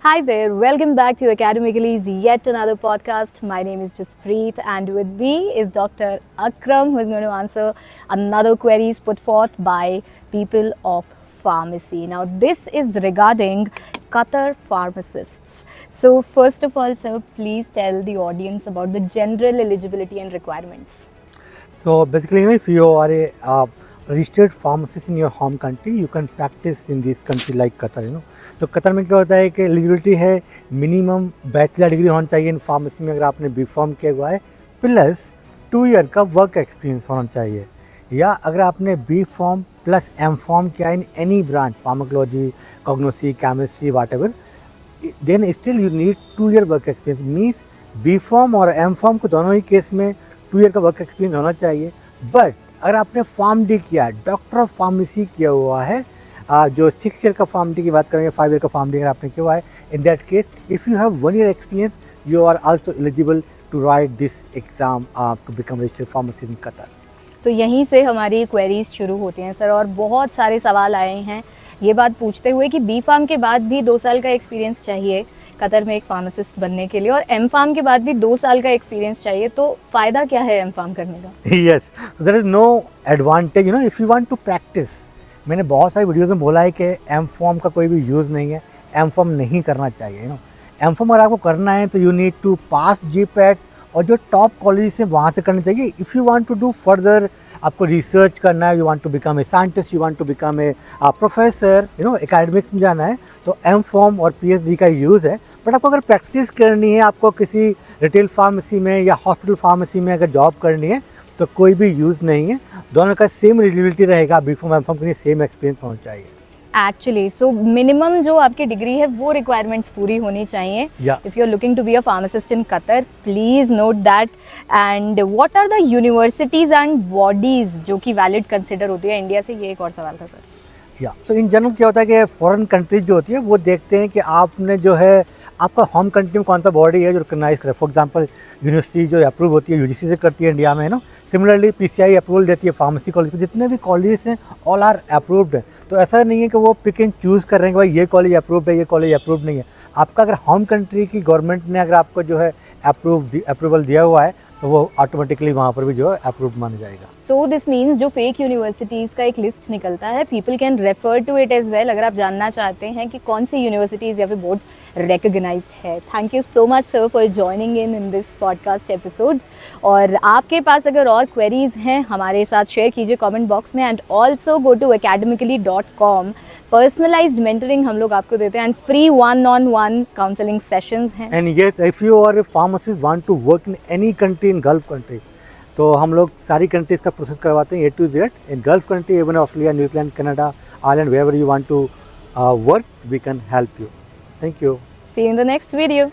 Hi there, welcome back to Academically's yet another podcast. My name is Jaspreet and with me is Dr. Akram, who is going to answer another queries put forth by people of pharmacy. Now this is regarding Qatar pharmacists. So first of all, sir, please tell the audience about the general eligibility and requirements. So basically, if you are a registered pharmacist in your home country, you can practice in this country like Qatar. तो Qatar में क्या होता है कि eligibility है minimum bachelor degree होना चाहिए in pharmacy में अगर आपने बी फॉर्म किया हुआ है प्लस 2 ईयर का वर्क एक्सपीरियंस होना चाहिए या अगर आपने B pharm plus M pharm किया in any branch pharmacology pharmacognosy chemistry whatever then still you need 2 year work experience means B pharm और एम फॉर्म को दोनों ही केस में 2 ईयर का वर्क एक्सपीरियंस होना चाहिए। बट अगर आपने फार्म डी किया डॉक्टर ऑफ फार्मेसी किया हुआ है जो 6 ईयर का फार्म डी की बात करेंगे 5 ईयर का फार्म डी अगर आपने किया हुआ है in that case if you have 1 year experience you are also eligible to write this exam to become registered pharmacist in Qatar. तो यहीं से हमारी क्वेरीज शुरू होती हैं सर और बहुत सारे सवाल आए हैं ये बात पूछते हुए कि बी फार्म के बाद भी 2 साल का एक्सपीरियंस चाहिए कतर में एक फार्मासिस्ट बनने के लिए और एम फार्म के बाद भी 2 साल का एक्सपीरियंस चाहिए, तो फ़ायदा क्या है एम फार्म करने का? Yes, so there is no advantage if you want to practise. मैंने बहुत सारी वीडियोज़ में बोला है कि एम फॉर्म का कोई भी यूज़ नहीं है, एम फॉर्म नहीं करना चाहिए। एम फॉर्म अगर आपको करना है तो you need to pass GPAT और जो टॉप कॉलेज है वहाँ से करना चाहिए। If you want to do further आपको रिसर्च करना है, you want to become a scientist, you want to become a professor, academics में जाना है तो एम फॉर्म और PhD का यूज़ है। बट आपको अगर प्रैक्टिस करनी है, आपको किसी रिटेल फार्मेसी में या हॉस्पिटल फार्मेसी में अगर जॉब करनी है तो कोई भी यूज़ नहीं है, दोनों का सेम एलिजिबिलिटी रहेगा। बी फॉर्म एम फॉर्म के लिए सेम एक्सपीरियंस होना चाहिए एक्चुअली। सो मिनिमम जो आपकी डिग्री है वो रिक्वायरमेंट्स पूरी होनी चाहिए if you are looking to be a pharmacist in Qatar, please note that. And what are the universities and bodies जो कि वैलिड कंसिडर होती है इंडिया से, ये एक और सवाल था सर। तो इन जनरल क्या होता है कि फॉरेन कंट्रीज जो होती है वो देखते हैं कि आपने जो है आपका होम कंट्री में कौन सा बॉडी है जो रिकगनाइज करे। फॉर एग्जांपल यूनिवर्सिटी जो अप्रूव होती है UGC से करती है इंडिया में सिमिलरली PCI अप्रूवल देती है फार्मेसी कॉलेज। जितने भी कॉलेज हैं ऑल आर अप्रूव्ड है। तो ऐसा नहीं है कि वो पिक एंड चूज़ कर रहे हैं कि भाई ये कॉलेज अप्रूव्ड है ये कॉलेज अप्रूव्ड नहीं है। आपका अगर होम कंट्री की गवर्नमेंट ने अगर आपको जो है अप्रूवल दिया हुआ है तो वो ऑटोमेटिकली वहाँ पर भी जो है अप्रूव्ड माना जाएगा। सो दिस मीन्स जो फेक यूनिवर्सिटीज़ का एक लिस्ट निकलता है, people can refer to it as well अगर आप जानना चाहते हैं कि कौन सी यूनिवर्सिटीज़ या फिर बोर्ड रिकग्नाइज्ड है। Thank you so much sir for joining in this podcast episode. और आपके पास अगर और क्वेरीज हैं हमारे साथ शेयर कीजिए कमेंट बॉक्स में। And also go to academically.com। Personalised mentoring हम लोग आपको देते हैं and free 1-on-1 counselling sessions हैं। And yes, if you are a pharmacist want to work in any country in Gulf country तो हम लोग सारी कंट्रीज़ का प्रोसेस करवाते हैं A to Z in Gulf country, even Australia, New Zealand, Canada, Ireland, where you want to work we can help you. Thank you. See you in the next video.